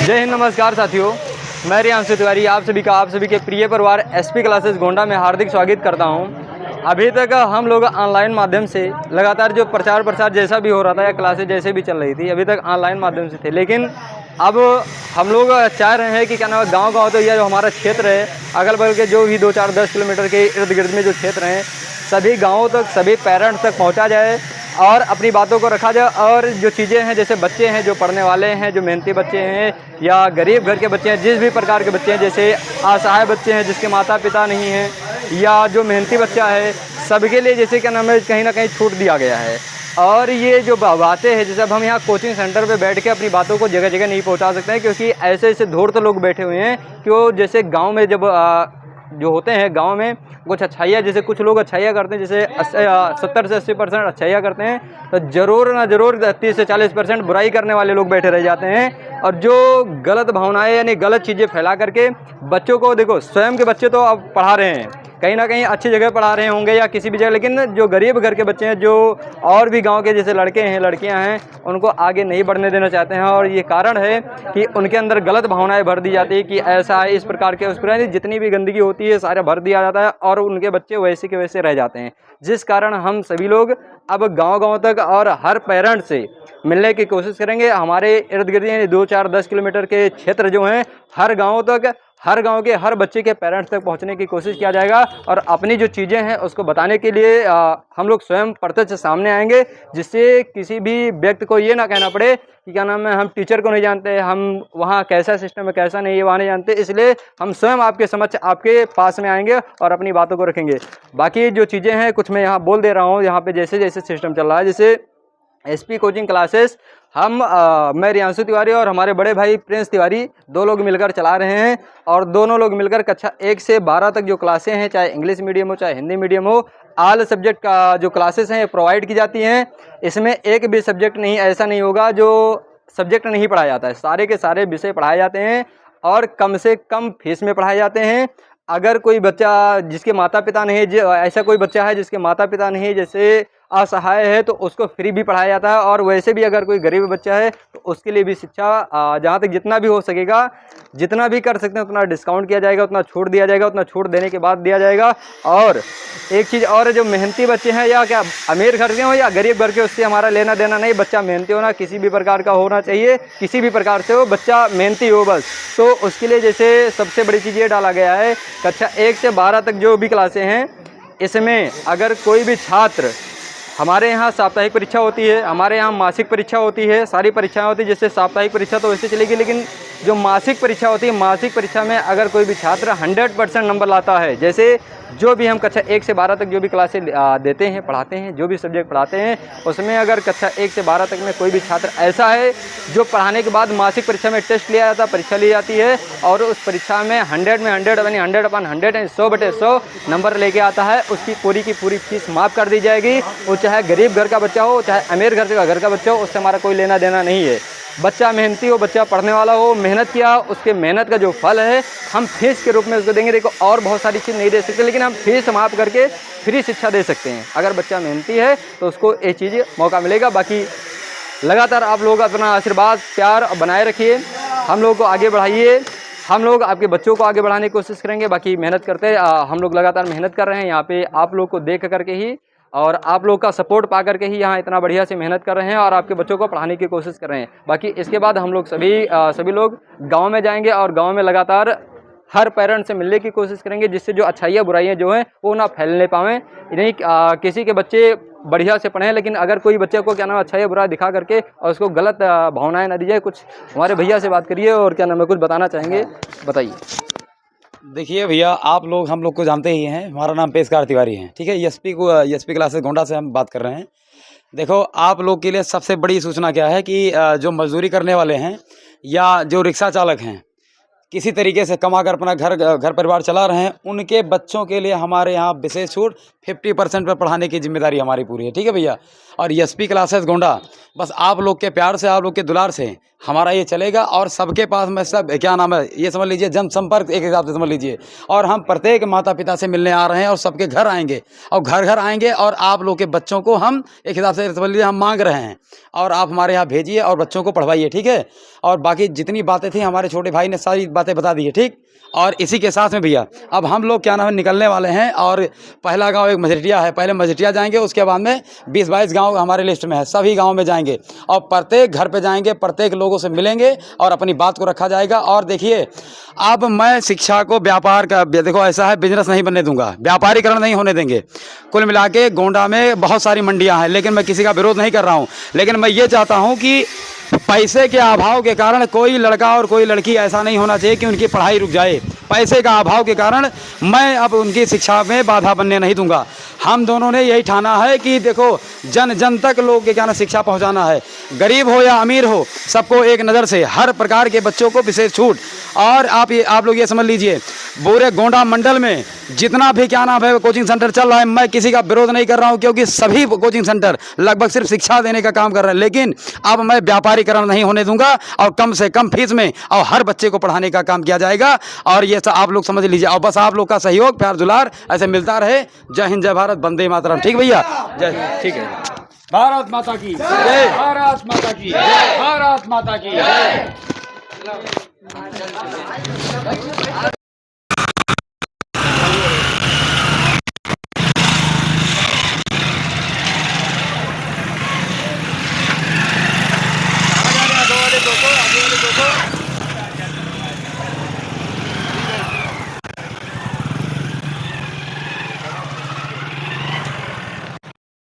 जय हिंद, नमस्कार साथियों। मैं रियांशु तिवारी आप सभी के प्रिय परिवार एसपी क्लासेस गोंडा में हार्दिक स्वागत करता हूं। अभी तक हम लोग ऑनलाइन माध्यम से लगातार जो प्रचार प्रसार जैसा भी हो रहा था या क्लासेस जैसे भी चल रही थी, अभी तक ऑनलाइन माध्यम से थे। लेकिन अब हम लोग चाह रहे हैं कि क्या नाम है, गाँव तो यह जो हमारा क्षेत्र है, अगल बगल के जो भी 2-4-10 किलोमीटर के इर्द गिर्द में जो क्षेत्र हैं, सभी गाँवों तक, सभी पेरेंट्स तक पहुँचा जाए और अपनी बातों को रखा जाए। और जो चीज़ें हैं, जैसे बच्चे हैं जो पढ़ने वाले हैं, जो मेहनती बच्चे हैं या गरीब घर के बच्चे हैं, जिस भी प्रकार के बच्चे हैं, जैसे असहाय बच्चे हैं जिसके माता पिता नहीं हैं, या जो मेहनती बच्चा है, सबके लिए जैसे क्या नाम है, कहीं ना कहीं छूट दिया गया है। और ये जो बातें हैं, जैसे अब हम यहाँ कोचिंग सेंटर पे बैठ के अपनी बातों को जगह जगह नहीं पहुँचा सकते हैं, क्योंकि ऐसे ऐसे धूर्त लोग बैठे हुए हैं कि वो जैसे गाँव में जब जो होते हैं, गांव में कुछ अच्छाइयाँ, जैसे कुछ लोग अच्छाइयाँ करते हैं, जैसे 70 से 80% अच्छाइयाँ करते हैं, तो ज़रूर ना ज़रूर 30 से 40% बुराई करने वाले लोग बैठे रह जाते हैं। और जो गलत भावनाएं यानी गलत चीज़ें फैला करके बच्चों को, देखो स्वयं के बच्चे तो अब पढ़ा रहे हैं, कहीं ना कहीं अच्छी जगह पढ़ा रहे होंगे या किसी भी जगह, लेकिन जो गरीब घर के बच्चे हैं, जो और भी गांव के जैसे लड़के हैं, लड़कियां हैं, उनको आगे नहीं बढ़ने देना चाहते हैं। और ये कारण है कि उनके अंदर गलत भावनाएं भर दी जाती है कि ऐसा है, इस प्रकार के, उस प्रकार जितनी भी गंदगी होती है सारा भर दिया जाता है और उनके बच्चे वैसे के वैसे रह जाते हैं। जिस कारण हम सभी लोग अब गाँव तक और हर पेरेंट्स से मिलने की कोशिश करेंगे। हमारे इर्द गिर्द 2-4-10 किलोमीटर के क्षेत्र जो हैं, हर गाँव तक, हर गांव के हर बच्चे के पेरेंट्स तक पहुंचने की कोशिश किया जाएगा। और अपनी जो चीज़ें हैं उसको बताने के लिए हम लोग स्वयं प्रत्यक्ष सामने आएंगे, जिससे किसी भी व्यक्ति को ये ना कहना पड़े कि क्या नाम है, हम टीचर को नहीं जानते, हम वहाँ कैसा सिस्टम है कैसा नहीं है वहाँ नहीं जानते। इसलिए हम स्वयं आपके समक्ष, आपके पास में आएंगे और अपनी बातों को रखेंगे। बाकी जो चीज़ें हैं कुछ मैं यहाँ बोल दे रहा हूँ, यहाँ पे जैसे जैसे सिस्टम चल रहा है, जैसे एसपी कोचिंग क्लासेस मैं रियांशु तिवारी और हमारे बड़े भाई प्रिंस तिवारी, दो लोग मिलकर चला रहे हैं। और दोनों लोग मिलकर कक्षा 1 से 12 तक जो क्लासें हैं, चाहे इंग्लिश मीडियम हो चाहे हिंदी मीडियम हो, ऑल सब्जेक्ट का जो क्लासेस हैं प्रोवाइड की जाती हैं। इसमें एक भी सब्जेक्ट नहीं ऐसा नहीं होगा जो सब्जेक्ट नहीं पढ़ाया जाता है, सारे के सारे विषय पढ़ाए जाते हैं और कम से कम फीस में पढ़ाए जाते हैं। अगर कोई बच्चा जिसके माता पिता नहीं है, ऐसा कोई बच्चा है जिसके माता पिता नहीं है, जैसे असहाय है, तो उसको फ्री भी पढ़ाया जाता है। और वैसे भी अगर कोई गरीब बच्चा है तो उसके लिए भी शिक्षा जहाँ तक जितना भी हो सकेगा, जितना भी कर सकते हैं उतना डिस्काउंट किया जाएगा, उतना छूट दिया जाएगा, उतना छूट देने के बाद दिया जाएगा। और एक चीज़ और, जो मेहनती बच्चे हैं, या क्या अमीर घर के हो या गरीब घर के, उससे हमारा लेना देना नहीं। बच्चा मेहनती होना किसी भी प्रकार का होना चाहिए, किसी भी प्रकार से हो, बच्चा मेहनती हो बस। तो उसके लिए जैसे सबसे बड़ी चीज़ ये डाला गया है, कक्षा 1 से 12 तक जो भी क्लासें हैं, इसमें अगर कोई भी छात्र, हमारे यहाँ साप्ताहिक परीक्षा होती है, हमारे यहाँ मासिक परीक्षा होती है, सारी परीक्षाएं होती है। जैसे साप्ताहिक परीक्षा तो वैसे चलेगी, लेकिन जो मासिक परीक्षा होती है, मासिक परीक्षा में अगर कोई भी छात्र 100% नंबर लाता है, जैसे जो भी हम कक्षा 1 से 12 तक जो भी क्लासें देते हैं, पढ़ाते हैं, जो भी सब्जेक्ट पढ़ाते हैं, उसमें अगर कक्षा 1 से 12 तक में कोई भी छात्र ऐसा है जो पढ़ाने के बाद मासिक परीक्षा में टेस्ट लिया जाता है, परीक्षा ली जाती है, और उस परीक्षा में 100 में 100 यानी 100/100 यानी 100/100 नंबर लेके आता है, उसकी पूरी की पूरी फीस माफ़ कर दी जाएगी। वो चाहे गरीब घर का बच्चा हो, चाहे अमीर घर का बच्चा हो, उससे हमारा कोई लेना देना नहीं है। बच्चा मेहनती हो, बच्चा पढ़ने वाला हो, मेहनत किया, उसके मेहनत का जो फल है हम फीस के रूप में उसको देंगे। देखो, और बहुत सारी चीज़ नहीं दे सकते, लेकिन हम फीस माफ़ करके फ्री शिक्षा दे सकते हैं। अगर बच्चा मेहनती है तो उसको ये चीज़ मौका मिलेगा। बाकी लगातार आप लोग अपना आशीर्वाद प्यार बनाए रखिए, हम लोग को आगे बढ़ाइए, हम लोग आपके बच्चों को आगे बढ़ाने की कोशिश करेंगे। बाकी मेहनत करते हम लोग लगातार मेहनत कर रहे हैं यहाँ पे, आप लोग को देख करके ही और आप लोग का सपोर्ट पा करके ही यहाँ इतना बढ़िया से मेहनत कर रहे हैं और आपके बच्चों को पढ़ाने की कोशिश कर रहे हैं। बाकी इसके बाद हम लोग सभी लोग गांव में जाएंगे और गांव में लगातार हर पेरेंट्स से मिलने की कोशिश करेंगे, जिससे जो अच्छाइयाँ बुराइयाँ जो हैं वो ना फैलने पाएँ। नहीं किसी के बच्चे बढ़िया से पढ़ें, लेकिन अगर कोई बच्चे को क्या नाम अच्छाइयाँ बुरा दिखा करके और उसको गलत भावनाएँ ना दी जाए। कुछ हमारे भैया से बात करिए और क्या नाम है, कुछ बताना चाहेंगे, बताइए। देखिए भैया, आप लोग हम लोग को जानते ही हैं, हमारा नाम पेशकार तिवारी है, ठीक है। एसपी क्लासेस गोंडा से हम बात कर रहे हैं। देखो, आप लोग के लिए सबसे बड़ी सूचना क्या है कि जो मजदूरी करने वाले हैं या जो रिक्शा चालक हैं, किसी तरीके से कमा कर अपना घर परिवार चला रहे हैं, उनके बच्चों के लिए हमारे यहाँ विशेष छूट 50% पर पढ़ाने की जिम्मेदारी हमारी पूरी है। ठीक है भैया। और एसपी क्लासेस गोंडा, बस आप लोग के प्यार से, आप लोग के दुलार से हमारा ये चलेगा। और सबके पास में सब क्या नाम है, ये समझ लीजिए जनसंपर्क एक हिसाब से समझ लीजिए। और हम प्रत्येक माता पिता से मिलने आ रहे हैं और सबके घर आएंगे और घर घर आएंगे और आप लोग के बच्चों को हम एक हिसाब से समझ लीजिए हम मांग रहे हैं और आप हमारे यहाँ भेजिए और बच्चों को पढ़वाइए। ठीक है। और बाकी जितनी बातें थी हमारे छोटे भाई ने सारी बातें बता दी है। ठीक। और इसी के साथ में भैया अब हम लोग क्या नाम है निकलने वाले हैं। और पहला गांव एक मझेटिया है, पहले मझेटिया जाएंगे, उसके बाद में 20-22 गांव हमारे लिस्ट में है, सभी गांव में जाएंगे और प्रत्येक घर पे जाएंगे, प्रत्येक लोगों से मिलेंगे और अपनी बात को रखा जाएगा। और देखिए अब मैं शिक्षा को व्यापार का, देखो ऐसा है, बिजनेस नहीं बनने दूंगा, व्यापारीकरण नहीं होने देंगे। कुल मिला के गोंडा में बहुत सारी मंडियाँ हैं, लेकिन मैं किसी का विरोध नहीं कर रहा हूँ, लेकिन मैं ये चाहता हूँ कि पैसे के अभाव के कारण कोई लड़का और कोई लड़की ऐसा नहीं होना चाहिए कि उनकी पढ़ाई रुक जाए। पैसे का अभाव के कारण मैं अब उनकी शिक्षा में बाधा बनने नहीं दूंगा। हम दोनों ने यही ठाना है कि देखो जन जन तक लोग के क्या ना शिक्षा पहुंचाना है, गरीब हो या अमीर हो, सबको एक नज़र से हर प्रकार के बच्चों को विशेष छूट। और आप लोग ये समझ लीजिए पूरे गोंडा मंडल में जितना भी क्या नाम है कोचिंग सेंटर चल रहा है, मैं किसी का विरोध नहीं कर रहा हूं, क्योंकि सभी कोचिंग सेंटर लगभग सिर्फ शिक्षा देने का काम कर रहे हैं। लेकिन अब मैं व्यापारीकरण नहीं होने दूंगा और कम से कम फीस में और हर बच्चे को पढ़ाने का काम किया जाएगा। और ये सब आप लोग समझ लीजिए और बस आप लोग का सहयोग प्यार दुलार ऐसे मिलता रहे। जय हिंद, जय भारत, वंदे मातरम। ठीक भैया, जय। ठीक है। भारत माता की जय, भारत माता की जय, भारत माता की जय।